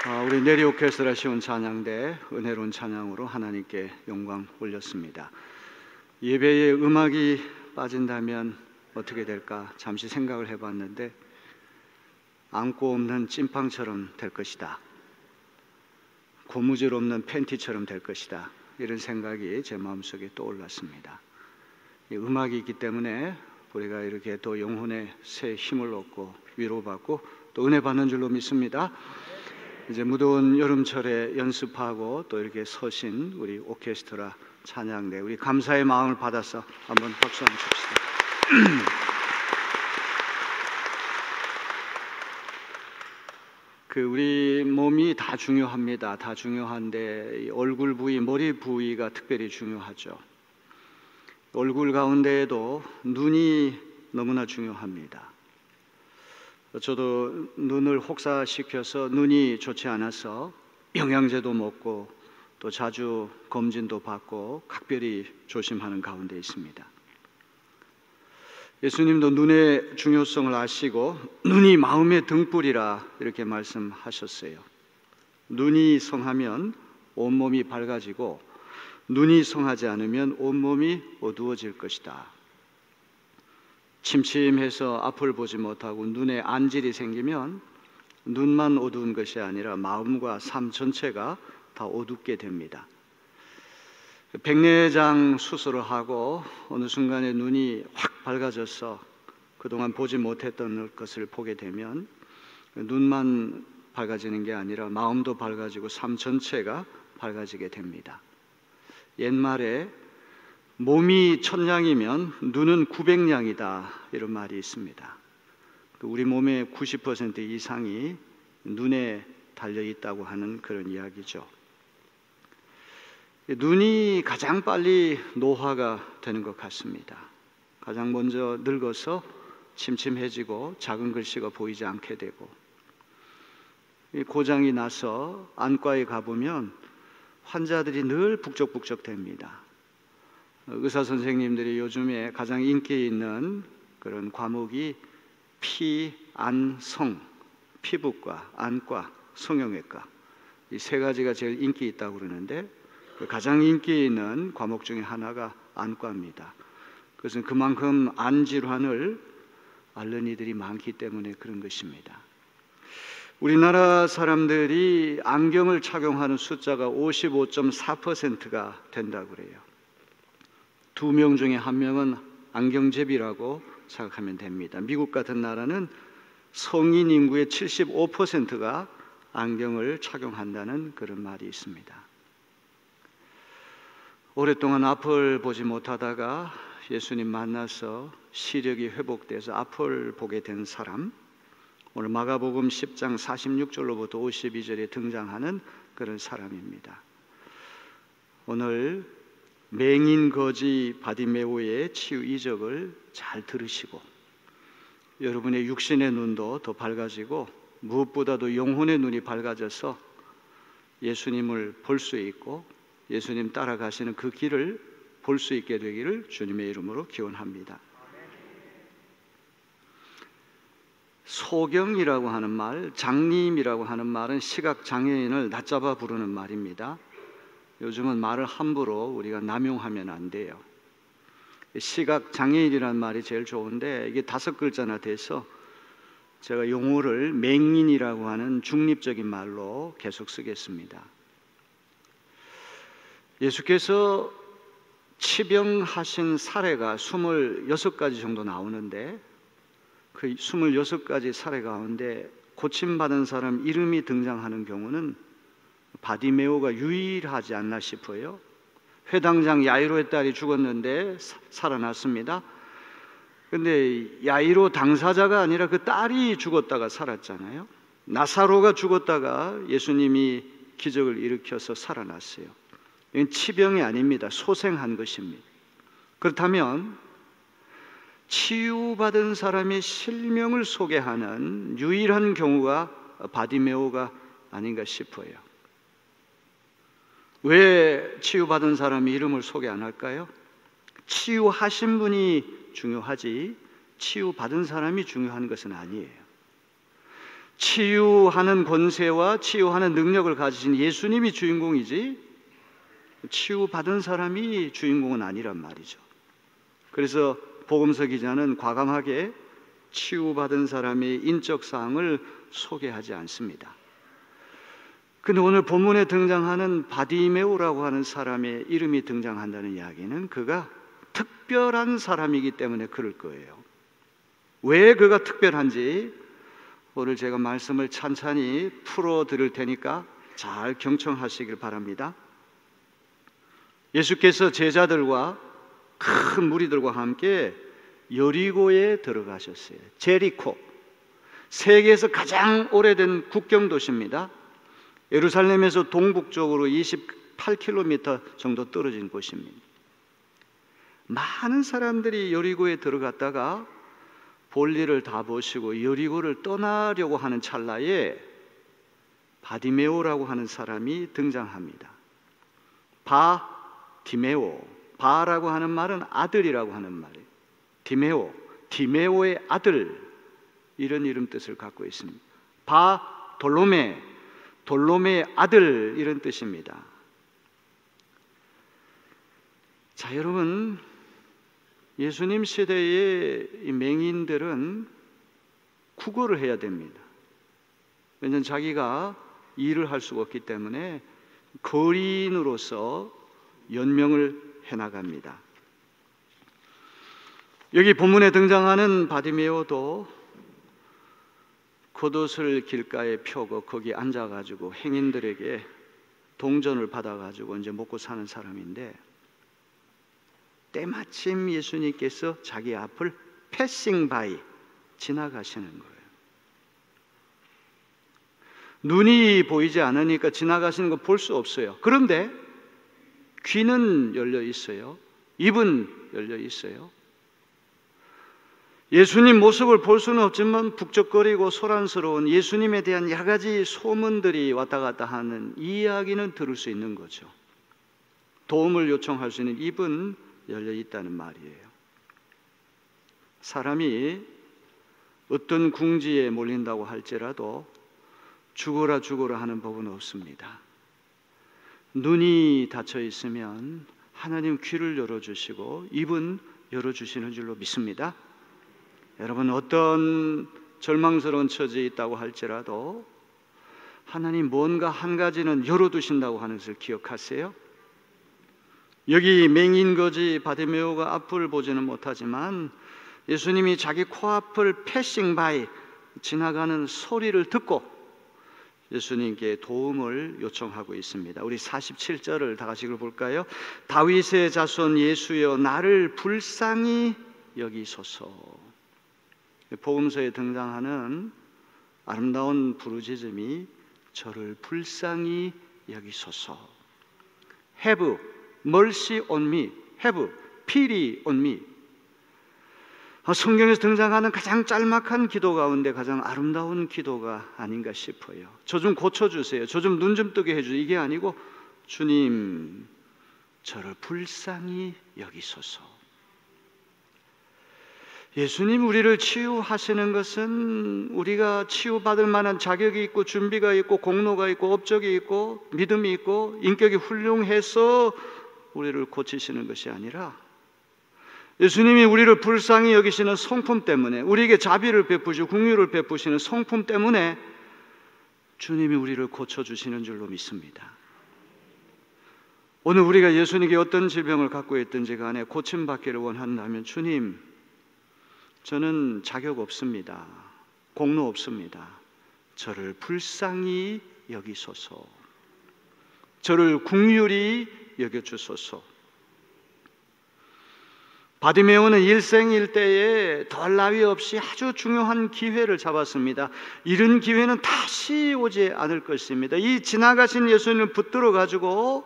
우리 내리 오케스트라 시온 찬양대 은혜로운 찬양으로 하나님께 영광 올렸습니다. 예배에 음악이 빠진다면 어떻게 될까 잠시 생각을 해봤는데 안고 없는 찐빵처럼 될 것이다, 고무줄 없는 팬티처럼 될 것이다, 이런 생각이 제 마음속에 떠올랐습니다. 음악이 있기 때문에 우리가 이렇게 또 영혼의 새 힘을 얻고 위로받고 또 은혜 받는 줄로 믿습니다. 이제 무더운 여름철에 연습하고 또 이렇게 서신 우리 오케스트라 찬양대, 우리 감사의 마음을 받아서 한번 박수 한번 칩시다. 우리 몸이 다 중요합니다. 다 중요한데 얼굴 부위, 머리 부위가 특별히 중요하죠. 얼굴 가운데에도 눈이 너무나 중요합니다. 저도 눈을 혹사시켜서 눈이 좋지 않아서 영양제도 먹고 또 자주 검진도 받고 각별히 조심하는 가운데 있습니다. 예수님도 눈의 중요성을 아시고 눈이 마음의 등불이라 이렇게 말씀하셨어요. 눈이 성하면 온몸이 밝아지고 눈이 성하지 않으면 온몸이 어두워질 것이다. 침침해서 앞을 보지 못하고 눈에 안질이 생기면 눈만 어두운 것이 아니라 마음과 삶 전체가 다 어둡게 됩니다. 백내장 수술을 하고 어느 순간에 눈이 확 밝아져서 그동안 보지 못했던 것을 보게 되면 눈만 밝아지는 게 아니라 마음도 밝아지고 삶 전체가 밝아지게 됩니다. 옛말에 몸이 1000냥이면 눈은 900냥이다, 이런 말이 있습니다. 우리 몸의 90% 이상이 눈에 달려있다고 하는 그런 이야기죠. 눈이 가장 빨리 노화가 되는 것 같습니다. 가장 먼저 늙어서 침침해지고 작은 글씨가 보이지 않게 되고, 고장이 나서 안과에 가보면 환자들이 늘 북적북적 됩니다. 의사 선생님들이 요즘에 가장 인기 있는 그런 과목이 피, 안, 성, 피부과, 안과, 성형외과, 이 세 가지가 제일 인기 있다고 그러는데 가장 인기 있는 과목 중에 하나가 안과입니다. 그것은 그만큼 안 질환을 앓는 이들이 많기 때문에 그런 것입니다. 우리나라 사람들이 안경을 착용하는 숫자가 55.4%가 된다고 그래요. 2명 중에 1명은 안경제비라고 생각하면 됩니다. 미국 같은 나라는 성인 인구의 75%가 안경을 착용한다는 그런 말이 있습니다. 오랫동안 앞을 보지 못하다가 예수님 만나서 시력이 회복돼서 앞을 보게 된 사람, 오늘 마가복음 10장 46절로부터 52절에 등장하는 그런 사람입니다. 오늘 맹인 거지 바디메오의 치유 이적을 잘 들으시고 여러분의 육신의 눈도 더 밝아지고 무엇보다도 영혼의 눈이 밝아져서 예수님을 볼 수 있고 예수님 따라가시는 그 길을 볼 수 있게 되기를 주님의 이름으로 기원합니다. 소경이라고 하는 말, 장님이라고 하는 말은 시각장애인을 낮잡아 부르는 말입니다. 요즘은 말을 함부로 우리가 남용하면 안 돼요. 시각장애인이라는 말이 제일 좋은데 이게 5글자나 돼서 제가 용어를 맹인이라고 하는 중립적인 말로 계속 쓰겠습니다. 예수께서 치병하신 사례가 26가지 정도 나오는데 그 26가지 사례 가운데 고침받은 사람 이름이 등장하는 경우는 바디메오가 유일하지 않나 싶어요. 회당장 야이로의 딸이 죽었는데 살아났습니다. 근데 야이로 당사자가 아니라 그 딸이 죽었다가 살았잖아요. 나사로가 죽었다가 예수님이 기적을 일으켜서 살아났어요. 이건 치병이 아닙니다. 소생한 것입니다. 그렇다면 치유받은 사람의 실명을 소개하는 유일한 경우가 바디메오가 아닌가 싶어요. 왜 치유받은 사람이 이름을 소개 안 할까요? 치유하신 분이 중요하지 치유받은 사람이 중요한 것은 아니에요. 치유하는 권세와 치유하는 능력을 가지신 예수님이 주인공이지 치유받은 사람이 주인공은 아니란 말이죠. 그래서 복음서 기자는 과감하게 치유받은 사람의 인적 사항을 소개하지 않습니다. 근데 오늘 본문에 등장하는 바디메오라고 하는 사람의 이름이 등장한다는 이야기는 그가 특별한 사람이기 때문에 그럴 거예요. 왜 그가 특별한지 오늘 제가 말씀을 찬찬히 풀어 드릴 테니까 잘 경청하시길 바랍니다. 예수께서 제자들과 큰 무리들과 함께 여리고에 들어가셨어요. 제리코, 세계에서 가장 오래된 국경 도시입니다. 예루살렘에서 동북쪽으로 28km 정도 떨어진 곳입니다. 많은 사람들이 여리고에 들어갔다가 볼일을 다 보시고 여리고를 떠나려고 하는 찰나에 바디메오라고 하는 사람이 등장합니다. 바디메오, 바라고 하는 말은 아들이라고 하는 말이에요. 디메오, 디메오의 아들, 이런 이름 뜻을 갖고 있습니다. 바돌로메, 돌로메의 아들, 이런 뜻입니다. 자, 여러분, 예수님 시대의 이 맹인들은 국어를 해야 됩니다. 왜냐하면 자기가 일을 할 수가 없기 때문에 거리인으로서 연명을 해나갑니다. 여기 본문에 등장하는 바디메오도 겉옷을 길가에 펴고 거기 앉아가지고 행인들에게 동전을 받아가지고 이제 먹고 사는 사람인데, 때마침 예수님께서 자기 앞을 패싱 바이, 지나가시는 거예요. 눈이 보이지 않으니까 지나가시는 거 볼 수 없어요. 그런데 귀는 열려 있어요. 입은 열려 있어요. 예수님 모습을 볼 수는 없지만 북적거리고 소란스러운 예수님에 대한 여러 가지 소문들이 왔다 갔다 하는 이야기는 들을 수 있는 거죠. 도움을 요청할 수 있는 입은 열려 있다는 말이에요. 사람이 어떤 궁지에 몰린다고 할지라도 죽어라 죽어라 하는 법은 없습니다. 눈이 닫혀 있으면 하나님 귀를 열어주시고 입은 열어주시는 줄로 믿습니다. 여러분, 어떤 절망스러운 처지에 있다고 할지라도 하나님 뭔가 한 가지는 열어두신다고 하는 것을 기억하세요. 여기 맹인거지 바디메오가 앞을 보지는 못하지만 예수님이 자기 코앞을 패싱 바이, 지나가는 소리를 듣고 예수님께 도움을 요청하고 있습니다. 우리 47절을 다 같이 읽어볼까요? 다윗의 자손 예수여, 나를 불쌍히 여기소서. 복음서에 등장하는 아름다운 부르짖음이 저를 불쌍히 여기소서. Have mercy on me. Have pity on me. 성경에서 등장하는 가장 짤막한 기도 가운데 가장 아름다운 기도가 아닌가 싶어요. 저 좀 고쳐주세요. 저 좀 눈 좀 뜨게 해주세요. 이게 아니고 주님, 저를 불쌍히 여기소서. 예수님 우리를 치유하시는 것은 우리가 치유받을 만한 자격이 있고 준비가 있고 공로가 있고 업적이 있고 믿음이 있고 인격이 훌륭해서 우리를 고치시는 것이 아니라 예수님이 우리를 불쌍히 여기시는 성품 때문에, 우리에게 자비를 베푸시고 긍휼을 베푸시는 성품 때문에 주님이 우리를 고쳐주시는 줄로 믿습니다. 오늘 우리가 예수님께 어떤 질병을 갖고 있든지 간에 고침받기를 원한다면, 주님, 저는 자격 없습니다. 공로 없습니다. 저를 불쌍히 여기소서. 저를 긍휼히 여겨주소서. 바디메오는 일생일대에 덜 나위 없이 아주 중요한 기회를 잡았습니다. 이런 기회는 다시 오지 않을 것입니다. 이 지나가신 예수님을 붙들어 가지고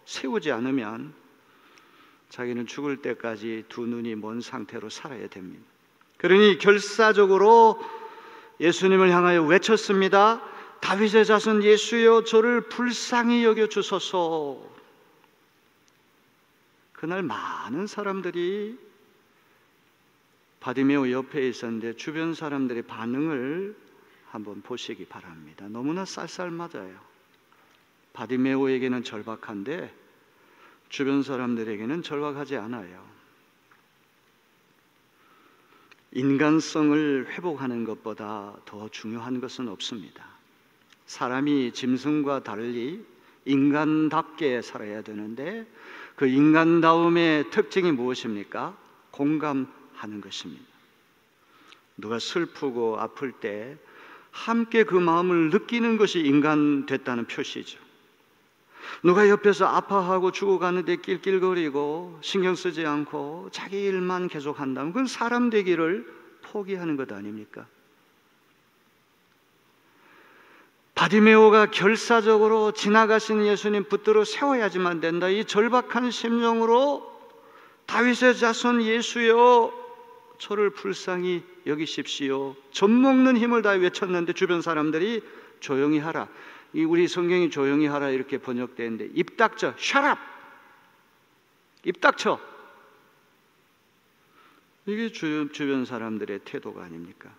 세우지 않으면 자기는 죽을 때까지 두 눈이 먼 상태로 살아야 됩니다. 그러니 결사적으로 예수님을 향하여 외쳤습니다. 다윗의 자손 예수여, 저를 불쌍히 여겨주소서. 그날 많은 사람들이 바디메오 옆에 있었는데 주변 사람들의 반응을 한번 보시기 바랍니다. 너무나 쌀쌀맞아요. 바디메오에게는 절박한데 주변 사람들에게는 절박하지 않아요. 인간성을 회복하는 것보다 더 중요한 것은 없습니다. 사람이 짐승과 달리 인간답게 살아야 되는데 그 인간다움의 특징이 무엇입니까? 공감하는 것입니다. 누가 슬프고 아플 때 함께 그 마음을 느끼는 것이 인간 됐다는 표시죠. 누가 옆에서 아파하고 죽어가는데 낄낄거리고 신경 쓰지 않고 자기 일만 계속한다면 그건 사람 되기를 포기하는 것 아닙니까? 바디메오가 결사적으로 지나가시는 예수님 붙들어 세워야지만 된다, 이 절박한 심정으로 다윗의 자손 예수여 저를 불쌍히 여기십시오, 젖먹는 힘을 다해 외쳤는데 주변 사람들이 조용히 하라, 우리 성경이 조용히 하라 이렇게 번역되는데 입 닥쳐, shut up, 입 닥쳐, 이게 주변 사람들의 태도가 아닙니까?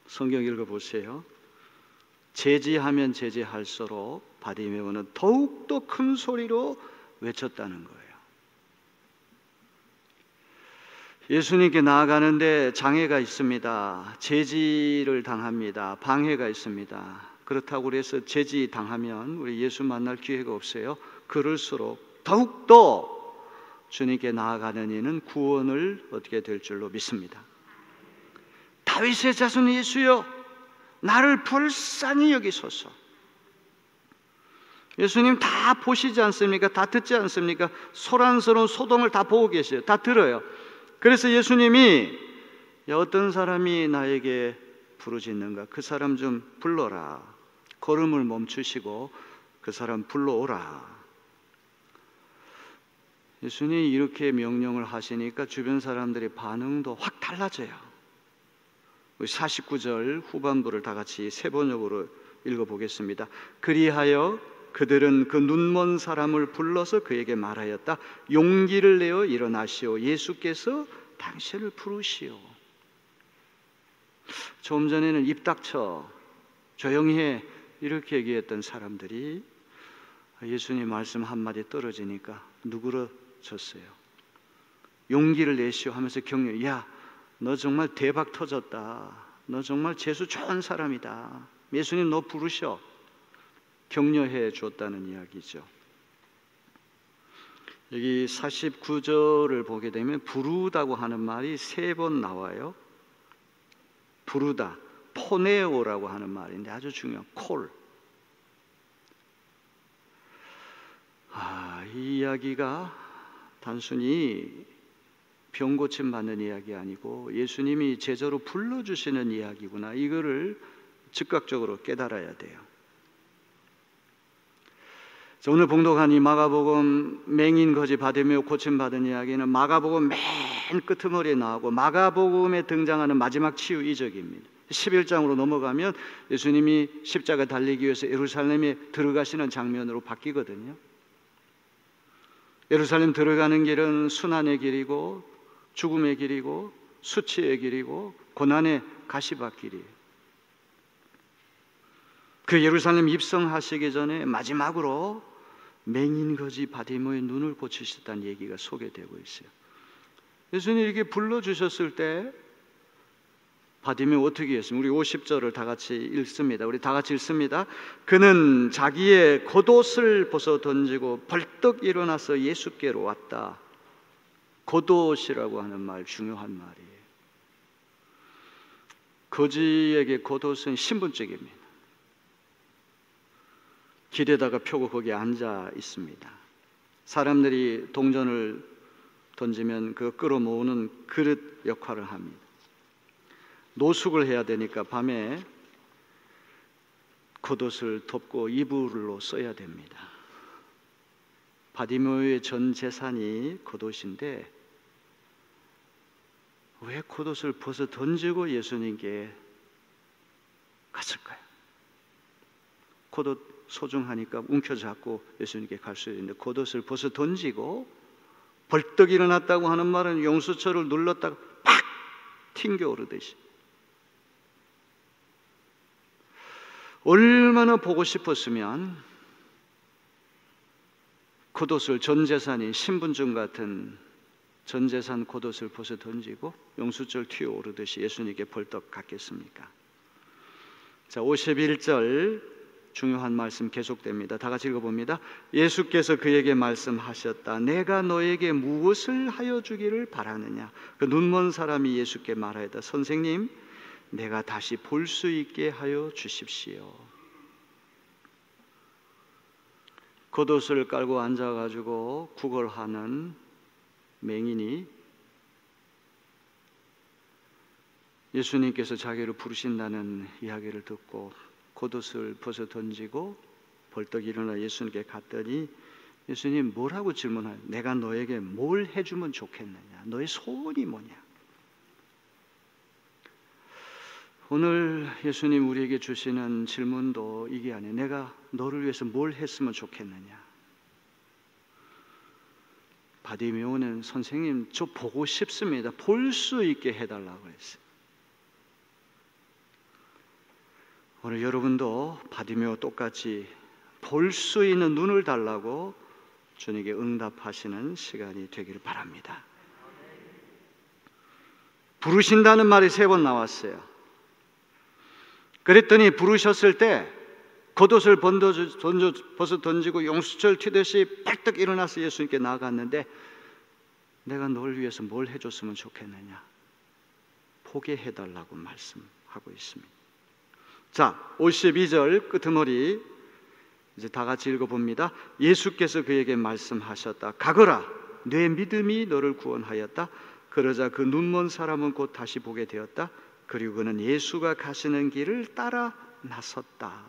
성경 읽어보세요. 제지하면 제지할수록 바디메오는 더욱더 큰 소리로 외쳤다는 거예요. 예수님께 나아가는데 장애가 있습니다. 제지를 당합니다. 방해가 있습니다. 그렇다고 해서 제지 당하면 우리 예수 만날 기회가 없어요. 그럴수록 더욱더 주님께 나아가는 이는 구원을 얻게 될 줄로 믿습니다. 다윗의 자손 예수여 나를 불쌍히 여기소서. 예수님 다 보시지 않습니까? 다 듣지 않습니까? 소란스러운 소동을 다 보고 계세요. 다 들어요. 그래서 예수님이 어떤 사람이 나에게 부르짖는가? 그 사람 좀 불러라. 걸음을 멈추시고 그 사람 불러오라. 예수님이 이렇게 명령을 하시니까 주변 사람들의 반응도 확 달라져요. 49절 후반부를 다 같이 세 번역으로 읽어보겠습니다. 그리하여 그들은 그 눈먼 사람을 불러서 그에게 말하였다. 용기를 내어 일어나시오. 예수께서 당신을 부르시오. 조금 전에는 입 닥쳐, 조용히 해 이렇게 얘기했던 사람들이 예수님 말씀 한마디 떨어지니까 누그러졌어요. 용기를 내시오 하면서 격려. 야, 너 정말 대박 터졌다. 너 정말 재수 좋은 사람이다. 예수님 너 부르셔. 격려해 줬다는 이야기죠. 여기 49절을 보게 되면 부르다고 하는 말이 3번 나와요. 부르다, 포네오라고 하는 말인데 아주 중요한 콜. 이 이야기가 단순히 병 고침 받는 이야기 아니고 예수님이 제자로 불러주시는 이야기구나, 이거를 즉각적으로 깨달아야 돼요. 오늘 봉독한 이 마가복음 맹인 거지 바디메오 고침받은 이야기는 마가복음 맨 끄트머리에 나오고 마가복음에 등장하는 마지막 치유 이적입니다. 11장으로 넘어가면 예수님이 십자가 달리기 위해서 예루살렘에 들어가시는 장면으로 바뀌거든요. 예루살렘 들어가는 길은 순환의 길이고 죽음의 길이고 수치의 길이고 고난의 가시밭길이에요. 그 예루살렘 입성하시기 전에 마지막으로 맹인거지 바디메오의 눈을 고치셨다는 얘기가 소개되고 있어요. 예수님이 이렇게 불러주셨을 때 바디메오 어떻게 했습니까? 우리 50절을 다 같이 읽습니다. 우리 다 같이 읽습니다. 그는 자기의 겉옷을 벗어 던지고 벌떡 일어나서 예수께로 왔다. 겉옷이라고 하는 말 중요한 말이에요. 거지에게 겉옷은 신분증입니다. 길에다가 펴고 거기에 앉아 있습니다. 사람들이 동전을 던지면 그거 끌어모으는 그릇 역할을 합니다. 노숙을 해야 되니까 밤에 겉옷을 덮고 이불로 써야 됩니다. 바디메오의 전 재산이 겉옷인데 왜 겉옷을 벗어 던지고 예수님께 갔을까요? 겉옷 소중하니까 움켜잡고 예수님께 갈 수 있는데 겉옷을 벗어 던지고 벌떡 일어났다고 하는 말은 용수철을 눌렀다가 팍 튕겨 오르듯이 얼마나 보고 싶었으면 겉옷을, 전 재산인 신분증 같은 전 재산 겉옷을 벗어 던지고 용수절 튀어오르듯이 예수님께 벌떡 갔겠습니까? 자, 51절 중요한 말씀 계속됩니다. 다 같이 읽어봅니다. 예수께서 그에게 말씀하셨다. 내가 너에게 무엇을 하여 주기를 바라느냐? 그 눈먼 사람이 예수께 말하였다. 선생님, 내가 다시 볼 수 있게 하여 주십시오. 겉옷을 깔고 앉아가지고 구걸하는 맹인이 예수님께서 자기를 부르신다는 이야기를 듣고 겉옷을 벗어 던지고 벌떡 일어나 예수님께 갔더니 예수님 뭐라고 질문하요? 내가 너에게 뭘 해주면 좋겠느냐? 너의 소원이 뭐냐? 오늘 예수님 우리에게 주시는 질문도 이게 아니에요. 내가 너를 위해서 뭘 했으면 좋겠느냐? 바디메오는 선생님 저 보고 싶습니다. 볼 수 있게 해달라고 했어요. 오늘 여러분도 바디메오 똑같이 볼 수 있는 눈을 달라고 주님께 응답하시는 시간이 되기를 바랍니다. 부르신다는 말이 3번 나왔어요. 그랬더니 부르셨을 때 겉옷을 벗어 던지고 용수철 튀듯이 벌떡 일어나서 예수님께 나아갔는데 내가 널 위해서 뭘 해줬으면 좋겠느냐? 보게 해달라고 말씀하고 있습니다. 자, 52절 끄트머리 이제 다 같이 읽어봅니다. 예수께서 그에게 말씀하셨다. 가거라, 내 믿음이 너를 구원하였다. 그러자 그 눈먼 사람은 곧 다시 보게 되었다. 그리고 그는 예수가 가시는 길을 따라 나섰다.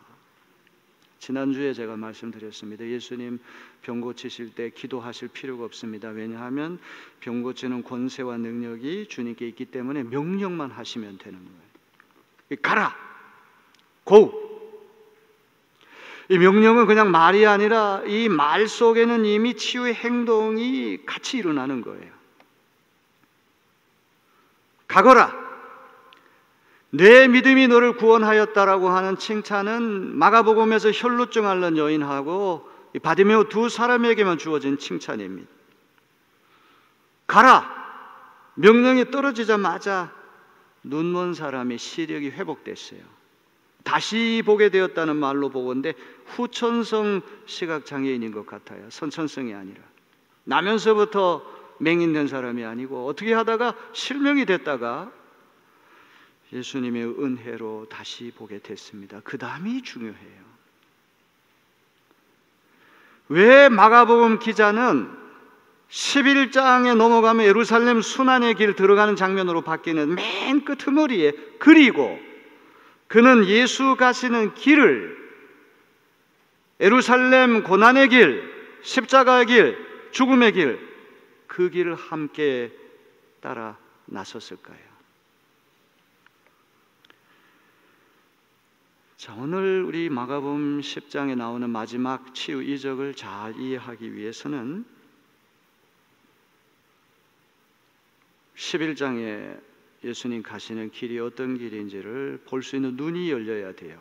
지난주에 제가 말씀드렸습니다. 예수님 병 고치실 때 기도하실 필요가 없습니다. 왜냐하면 병 고치는 권세와 능력이 주님께 있기 때문에 명령만 하시면 되는 거예요. 가라! 고! 이 명령은 그냥 말이 아니라 이 말 속에는 이미 치유의 행동이 같이 일어나는 거예요. 가거라! 내 믿음이 너를 구원하였다라고 하는 칭찬은 마가복음에서 혈루증 앓는 여인하고 바디메오 2 사람에게만 주어진 칭찬입니다. 가라! 명령이 떨어지자마자 눈먼 사람의 시력이 회복됐어요. 다시 보게 되었다는 말로 보건대 후천성 시각장애인인 것 같아요. 선천성이 아니라. 나면서부터 맹인된 사람이 아니고 어떻게 하다가 실명이 됐다가 예수님의 은혜로 다시 보게 됐습니다. 그 다음이 중요해요. 왜 마가복음 기자는 11장에 넘어가면 예루살렘 순환의 길 들어가는 장면으로 바뀌는 맨 끄트머리에 그리고 그는 예수 가시는 길을 예루살렘 고난의 길, 십자가의 길, 죽음의 길, 그 길을 함께 따라 나섰을까요? 자, 오늘 우리 마가복음 10장에 나오는 마지막 치유 이적을 잘 이해하기 위해서는 11장에 예수님 가시는 길이 어떤 길인지를 볼 수 있는 눈이 열려야 돼요.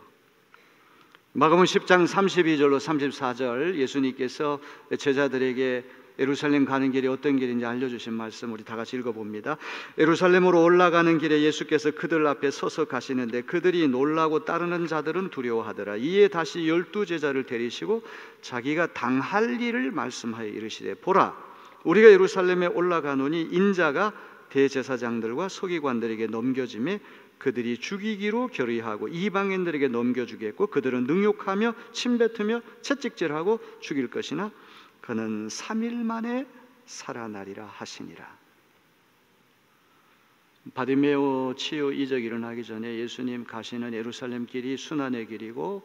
마가복음 10장 32절로 34절 예수님께서 제자들에게 예루살렘 가는 길이 어떤 길인지 알려주신 말씀 우리 다 같이 읽어봅니다. 예루살렘으로 올라가는 길에 예수께서 그들 앞에 서서 가시는데 그들이 놀라고 따르는 자들은 두려워하더라. 이에 다시 12제자를 데리시고 자기가 당할 일을 말씀하여 이르시되 보라, 우리가 예루살렘에 올라가노니 인자가 대제사장들과 서기관들에게 넘겨지매 그들이 죽이기로 결의하고 이방인들에게 넘겨주겠고 그들은 능욕하며 침뱉으며 채찍질하고 죽일 것이나 그는 3일 만에 살아나리라 하시니라. 바디메오 치유 이적이 일어나기 전에 예수님 가시는 예루살렘 길이 순환의 길이고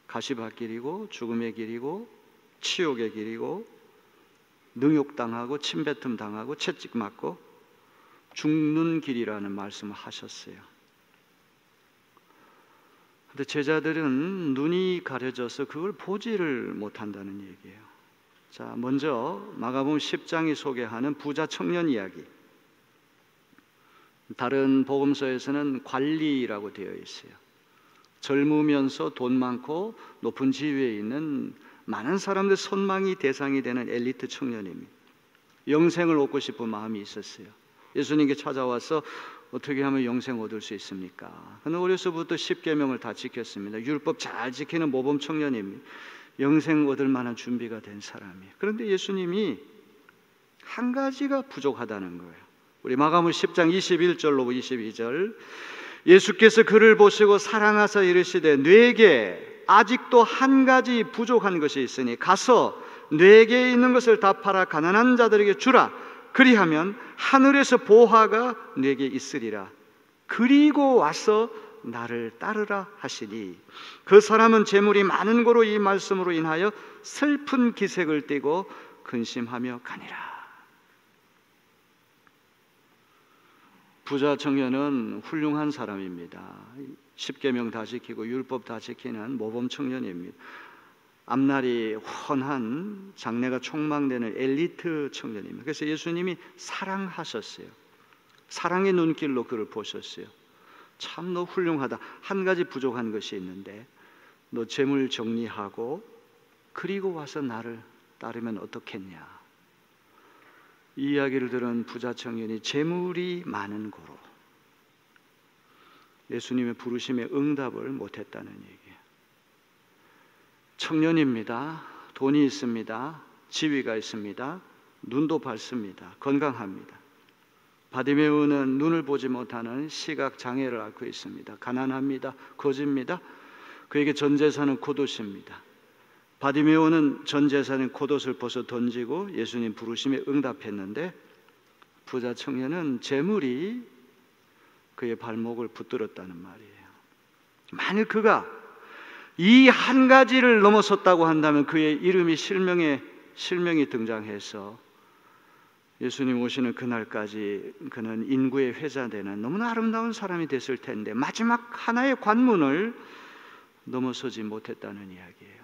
가시밭길이고 죽음의 길이고 치욕의 길이고 능욕당하고 침뱉음 당하고 채찍 맞고 죽는 길이라는 말씀을 하셨어요. 그런데 제자들은 눈이 가려져서 그걸 보지를 못한다는 얘기예요. 자, 먼저 마가복음 10장이 소개하는 부자 청년 이야기. 다른 복음서에서는 관리라고 되어 있어요. 젊으면서 돈 많고 높은 지위에 있는 많은 사람들 선망이 대상이 되는 엘리트 청년입니다. 영생을 얻고 싶은 마음이 있었어요. 예수님께 찾아와서 어떻게 하면 영생 얻을 수 있습니까? 그는 어려서부터 10계명을 다 지켰습니다. 율법 잘 지키는 모범 청년입니다. 영생 얻을 만한 준비가 된 사람이에요. 그런데 예수님이 한 가지가 부족하다는 거예요. 우리 마가복음 10장 21절로 22절, 예수께서 그를 보시고 사랑하사 이르시되 네게 아직도 한 가지 부족한 것이 있으니 가서 네게 있는 것을 다 팔아 가난한 자들에게 주라. 그리하면 하늘에서 보화가 네게 있으리라. 그리고 와서 나를 따르라 하시니 그 사람은 재물이 많은 고로 이 말씀으로 인하여 슬픈 기색을 띠고 근심하며 가니라. 부자 청년은 훌륭한 사람입니다. 10계명 다 지키고 율법 다 지키는 모범 청년입니다. 앞날이 훤한 장래가 촉망되는 엘리트 청년입니다. 그래서 예수님이 사랑하셨어요. 사랑의 눈길로 그를 보셨어요. 참 너 훌륭하다. 한 가지 부족한 것이 있는데 너 재물 정리하고 그리고 와서 나를 따르면 어떻겠냐. 이 이야기를 들은 부자 청년이 재물이 많은 고로 예수님의 부르심에 응답을 못했다는 얘기예요. 청년입니다. 돈이 있습니다. 지위가 있습니다. 눈도 밝습니다. 건강합니다. 바디메오는 눈을 보지 못하는 시각 장애를 앓고 있습니다. 가난합니다. 거지입니다. 그에게 전 재산은 콧옷입니다. 바디메오는 전 재산인 콧옷을 벗어 던지고 예수님 부르심에 응답했는데 부자 청년은 재물이 그의 발목을 붙들었다는 말이에요. 만일 그가 이 한 가지를 넘어섰다고 한다면 그의 이름이 실명이 등장해서 예수님 오시는 그날까지 그는 인구의 회자되는 너무나 아름다운 사람이 됐을 텐데 마지막 하나의 관문을 넘어서지 못했다는 이야기예요.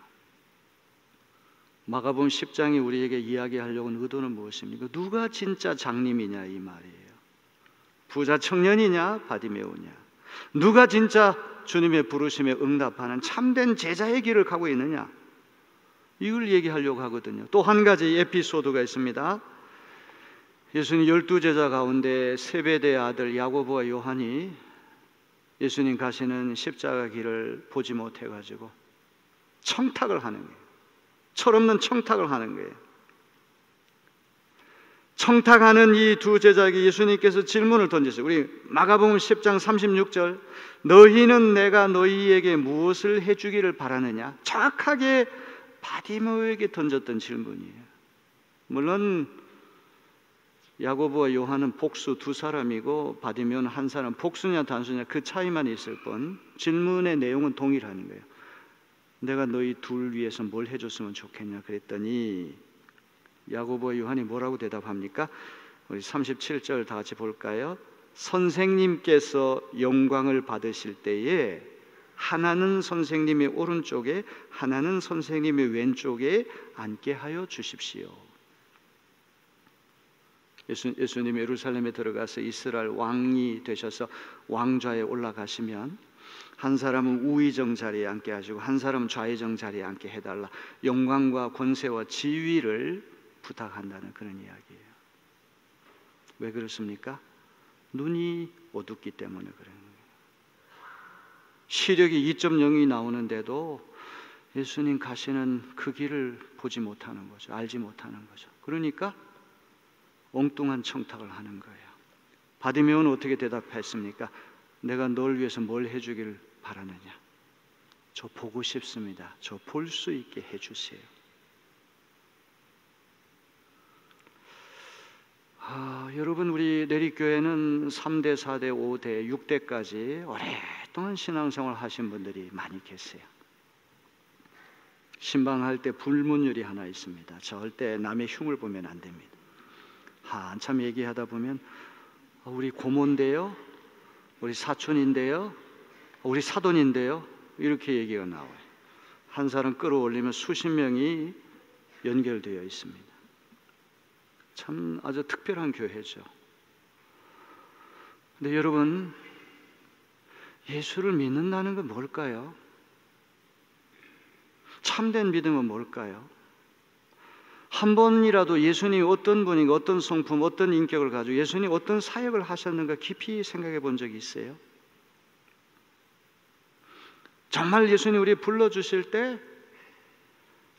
마가복음 10장이 우리에게 이야기하려고 하는 의도는 무엇입니까? 누가 진짜 장님이냐 이 말이에요. 부자 청년이냐 바디메오냐. 누가 진짜 주님의 부르심에 응답하는 참된 제자의 길을 가고 있느냐. 이걸 얘기하려고 하거든요. 또 한 가지 에피소드가 있습니다. 예수님 12제자 가운데 세베대의 아들 야고보와 요한이 예수님 가시는 십자가 길을 보지 못해가지고 청탁을 하는 거예요. 철없는 청탁을 하는 거예요. 청탁하는 이 두 제자에게 예수님께서 질문을 던졌어요. 우리 마가복음 10장 36절, 너희는 내가 너희에게 무엇을 해주기를 바라느냐? 정확하게 바디메오에게 던졌던 질문이에요. 물론 야고보와 요한은 복수 두 사람이고 바디메오는 한 사람, 복수냐 단수냐 그 차이만 있을 뿐 질문의 내용은 동일한 거예요. 내가 너희 둘 위해서 뭘 해줬으면 좋겠냐 그랬더니 야고보와 요한이 뭐라고 대답합니까? 우리 37절 다 같이 볼까요? 선생님께서 영광을 받으실 때에 하나는 선생님의 오른쪽에 하나는 선생님의 왼쪽에 앉게 하여 주십시오. 예수님이 예루살렘에 들어가서 이스라엘 왕이 되셔서 왕좌에 올라가시면 한 사람은 우의정 자리에 앉게 하시고 한 사람은 좌의정 자리에 앉게 해달라. 영광과 권세와 지위를 부탁한다는 그런 이야기예요. 왜 그렇습니까? 눈이 어둡기 때문에 그런 거예요. 시력이 2.0이 나오는데도 예수님 가시는 그 길을 보지 못하는 거죠. 알지 못하는 거죠. 그러니까 엉뚱한 청탁을 하는 거예요. 바디메오는 어떻게 대답했습니까? 내가 널 위해서 뭘 해주길 바라느냐? 저 보고 싶습니다. 저 볼 수 있게 해주세요. 여러분 우리 내리교회는 3대, 4대, 5대, 6대까지 오랫동안 신앙생활 하신 분들이 많이 계세요. 신방할 때 불문율이 하나 있습니다. 절대 남의 흉을 보면 안 됩니다. 한참 얘기하다 보면 우리 고모인데요, 우리 사촌인데요, 우리 사돈인데요 이렇게 얘기가 나와요. 한 사람 끌어올리면 수십 명이 연결되어 있습니다. 참 아주 특별한 교회죠. 근데 여러분 예수를 믿는다는 건 뭘까요? 참된 믿음은 뭘까요? 한 번이라도 예수님이 어떤 분인가, 어떤 성품, 어떤 인격을 가지고 예수님이 어떤 사역을 하셨는가 깊이 생각해 본 적이 있어요? 정말 예수님이 우리 불러주실 때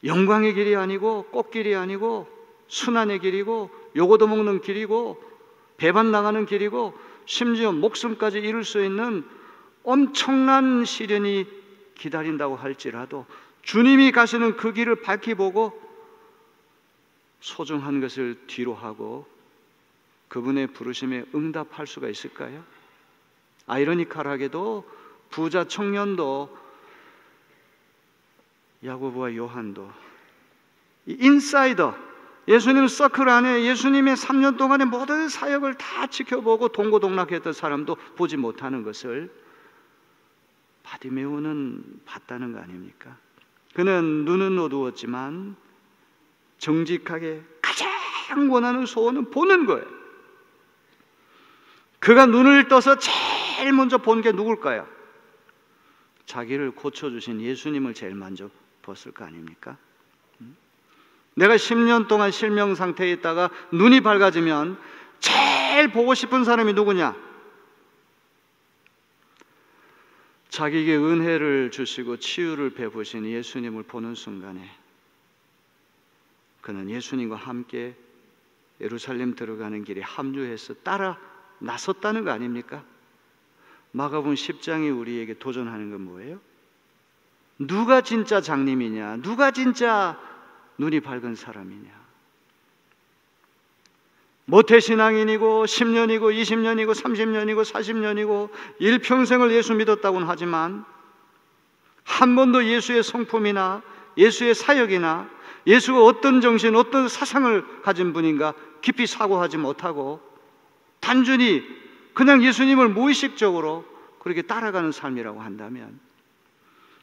영광의 길이 아니고 꽃길이 아니고 순환의 길이고 요거도 먹는 길이고 배반 나가는 길이고 심지어 목숨까지 잃을 수 있는 엄청난 시련이 기다린다고 할지라도 주님이 가시는 그 길을 밝히 보고 소중한 것을 뒤로 하고 그분의 부르심에 응답할 수가 있을까요? 아이러니컬하게도 부자 청년도 야고보와 요한도 이 인사이더 예수님 서클 안에 예수님의 3년 동안의 모든 사역을 다 지켜보고 동고동락했던 사람도 보지 못하는 것을 바디메오는 봤다는 거 아닙니까? 그는 눈은 어두웠지만 정직하게 가장 원하는 소원은 보는 거예요. 그가 눈을 떠서 제일 먼저 본 게 누굴까요? 자기를 고쳐주신 예수님을 제일 먼저 봤을 거 아닙니까? 내가 10년 동안 실명 상태에 있다가 눈이 밝아지면 제일 보고 싶은 사람이 누구냐? 자기에게 은혜를 주시고 치유를 베푸신 예수님을 보는 순간에 그는 예수님과 함께 예루살렘 들어가는 길에 합류해서 따라 나섰다는 거 아닙니까? 마가복음 10장이 우리에게 도전하는 건 뭐예요? 누가 진짜 장님이냐? 누가 진짜 눈이 밝은 사람이냐? 모태신앙인이고 10년이고 20년이고 30년이고 40년이고 일평생을 예수 믿었다고는 하지만 한 번도 예수의 성품이나 예수의 사역이나 예수가 어떤 정신, 어떤 사상을 가진 분인가 깊이 사고하지 못하고 단순히 그냥 예수님을 무의식적으로 그렇게 따라가는 삶이라고 한다면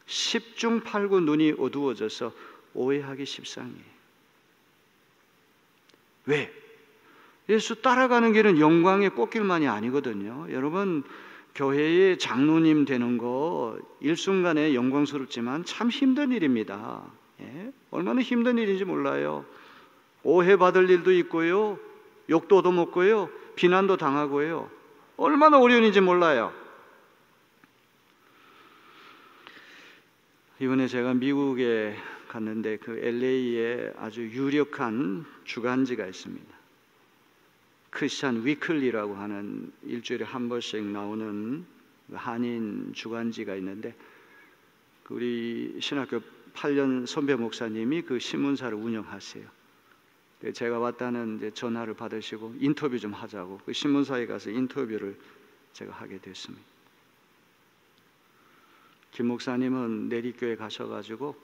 10중 8구 눈이 어두워져서 오해하기 십상이에요. 왜? 예수 따라가는 길은 영광의 꽃길만이 아니거든요. 여러분, 교회의 장로님 되는 거 일순간에 영광스럽지만 참 힘든 일입니다. 예? 얼마나 힘든 일인지 몰라요. 오해받을 일도 있고요, 욕도 얻어먹고요, 비난도 당하고요. 얼마나 어려운 일인지 몰라요. 이번에 제가 미국에 갔는데 그 LA에 아주 유력한 주간지가 있습니다. 크리스찬 위클리라고 하는 일주일에 한 번씩 나오는 한인 주간지가 있는데 우리 신학교 8년 선배 목사님이 그 신문사를 운영하세요. 제가 왔다는 이제 전화를 받으시고 인터뷰 좀 하자고 그 신문사에 가서 인터뷰를 제가 하게 됐습니다. 김 목사님은 내리교회 가셔가지고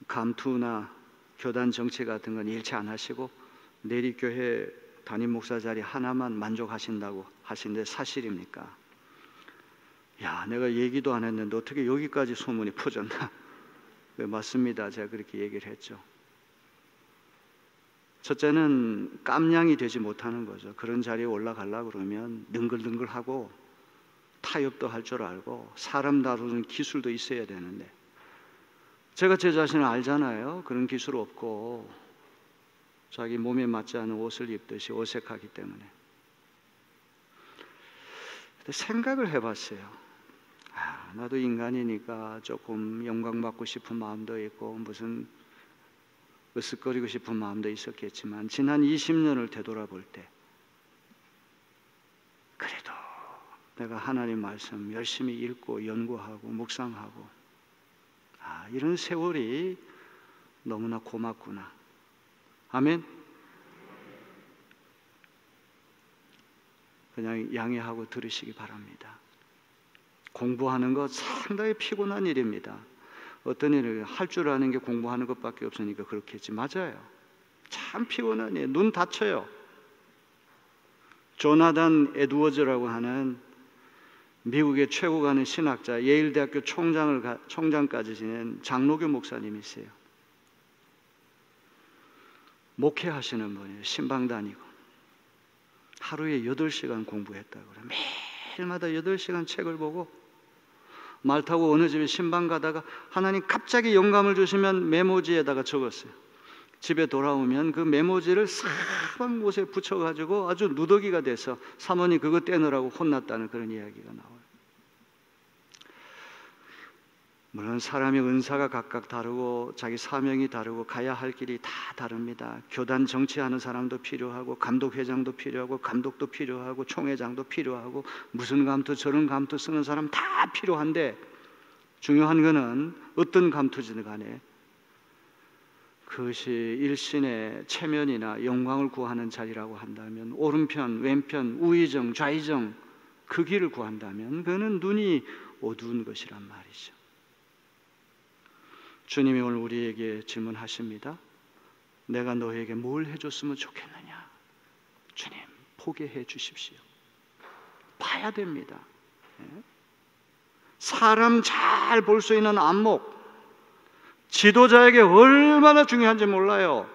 감투나 교단 정치 같은 건 일치 안 하시고 내리교회 담임 목사 자리 하나만 만족하신다고 하시는데 사실입니까? 야, 내가 얘기도 안 했는데 어떻게 여기까지 소문이 퍼졌나? 네, 맞습니다. 제가 그렇게 얘기를 했죠. 첫째는 깜냥이 되지 못하는 거죠. 그런 자리에 올라가려고 그러면 능글능글하고 타협도 할 줄 알고 사람 다루는 기술도 있어야 되는데 제가 제 자신을 알잖아요. 그런 기술 없고 자기 몸에 맞지 않은 옷을 입듯이 어색하기 때문에. 근데 생각을 해봤어요. 나도 인간이니까 조금 영광받고 싶은 마음도 있고 무슨 으쓱거리고 싶은 마음도 있었겠지만 지난 20년을 되돌아볼 때 그래도 내가 하나님 말씀 열심히 읽고 연구하고 묵상하고 이런 세월이 너무나 고맙구나. 아멘. 그냥 양해하고 들으시기 바랍니다. 공부하는 것 상당히 피곤한 일입니다. 어떤 일을 할 줄 아는 게 공부하는 것밖에 없으니까 그렇겠지. 맞아요. 참 피곤한 일. 눈 다쳐요. 조나단 에드워즈라고 하는 미국의 최고 가는 신학자, 예일대학교 총장까지 지낸 장로교 목사님이세요. 목회하시는 분이에요. 신방 다니고 하루에 8시간 공부했다고 그래요. 매일마다 8시간 책을 보고 말 타고 어느 집에 신방 가다가 하나님 갑자기 영감을 주시면 메모지에다가 적었어요. 집에 돌아오면 그 메모지를 사방 곳에 붙여가지고 아주 누더기가 돼서 사모님 그거 떼느라고 혼났다는 그런 이야기가 나와요. 물론 사람의 은사가 각각 다르고 자기 사명이 다르고 가야 할 길이 다 다릅니다. 교단 정치하는 사람도 필요하고 감독회장도 필요하고 감독도 필요하고 총회장도 필요하고 무슨 감투 저런 감투 쓰는 사람 다 필요한데 중요한 거는 어떤 감투지든 간에 그것이 일신의 체면이나 영광을 구하는 자리라고 한다면 오른편, 왼편, 우의정, 좌의정 그 길을 구한다면 그는 눈이 어두운 것이란 말이죠. 주님이 오늘 우리에게 질문하십니다. 내가 너에게 뭘 해줬으면 좋겠느냐? 주님, 포기해 주십시오. 봐야 됩니다. 사람 잘 볼 수 있는 안목, 지도자에게 얼마나 중요한지 몰라요.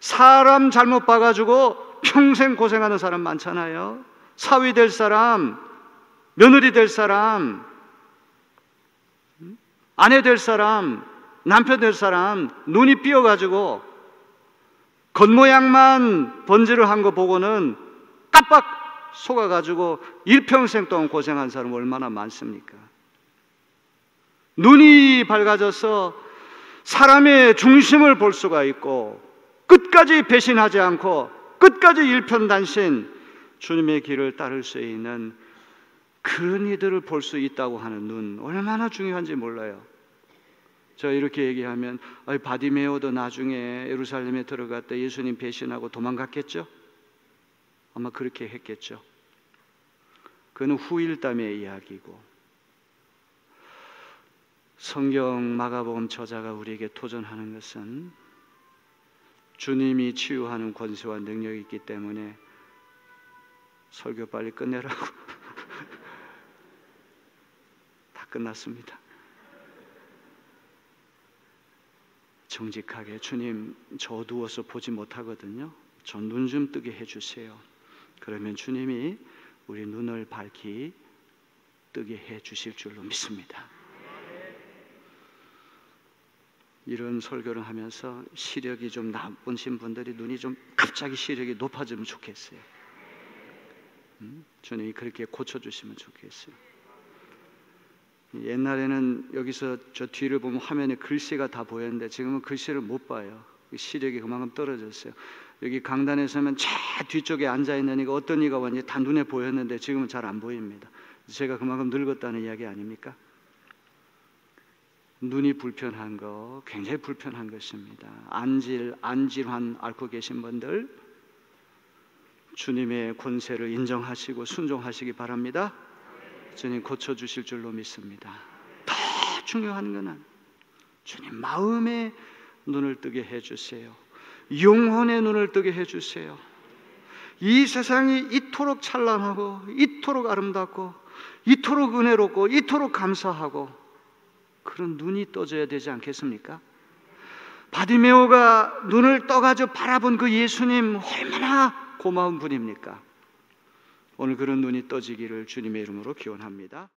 사람 잘못 봐가지고 평생 고생하는 사람 많잖아요. 사위 될 사람, 며느리 될 사람, 아내 될 사람, 남편 될 사람 눈이 삐어가지고 겉모양만 번지를 한 거 보고는 깜빡 속아가지고 일평생 동안 고생한 사람 얼마나 많습니까? 눈이 밝아져서 사람의 중심을 볼 수가 있고 끝까지 배신하지 않고 끝까지 일편단심 주님의 길을 따를 수 있는 그런 이들을 볼 수 있다고 하는 눈 얼마나 중요한지 몰라요. 저 이렇게 얘기하면 바디메오도 나중에 예루살렘에 들어갈 때 예수님 배신하고 도망갔겠죠? 아마 그렇게 했겠죠. 그는 후일담의 이야기고 성경 마가복음 저자가 우리에게 도전하는 것은 주님이 치유하는 권세와 능력이 있기 때문에 설교 빨리 끝내라고 다 끝났습니다. 정직하게 주님 저 어두워서 보지 못하거든요. 저 눈 좀 뜨게 해주세요. 그러면 주님이 우리 눈을 밝히 뜨게 해주실 줄로 믿습니다. 이런 설교를 하면서 시력이 좀 나쁘신 분들이 눈이 좀 갑자기 시력이 높아지면 좋겠어요. 주님이 그렇게 고쳐주시면 좋겠어요. 옛날에는 여기서 저 뒤를 보면 화면에 글씨가 다 보였는데 지금은 글씨를 못 봐요. 시력이 그만큼 떨어졌어요. 여기 강단에 서면 제 뒤쪽에 앉아있는 이가 어떤 이가 왔는지 다 눈에 보였는데 지금은 잘 안 보입니다. 제가 그만큼 늙었다는 이야기 아닙니까? 눈이 불편한 거 굉장히 불편한 것입니다. 안질환 앓고 계신 분들 주님의 권세를 인정하시고 순종하시기 바랍니다. 주님 고쳐주실 줄로 믿습니다. 더 중요한 것은 주님 마음의 눈을 뜨게 해주세요. 영혼의 눈을 뜨게 해주세요. 이 세상이 이토록 찬란하고 이토록 아름답고 이토록 은혜롭고 이토록 감사하고 그런 눈이 떠져야 되지 않겠습니까? 바디메오가 눈을 떠가지고 바라본 그 예수님 얼마나 고마운 분입니까? 오늘 그런 눈이 떠지기를 주님의 이름으로 기원합니다.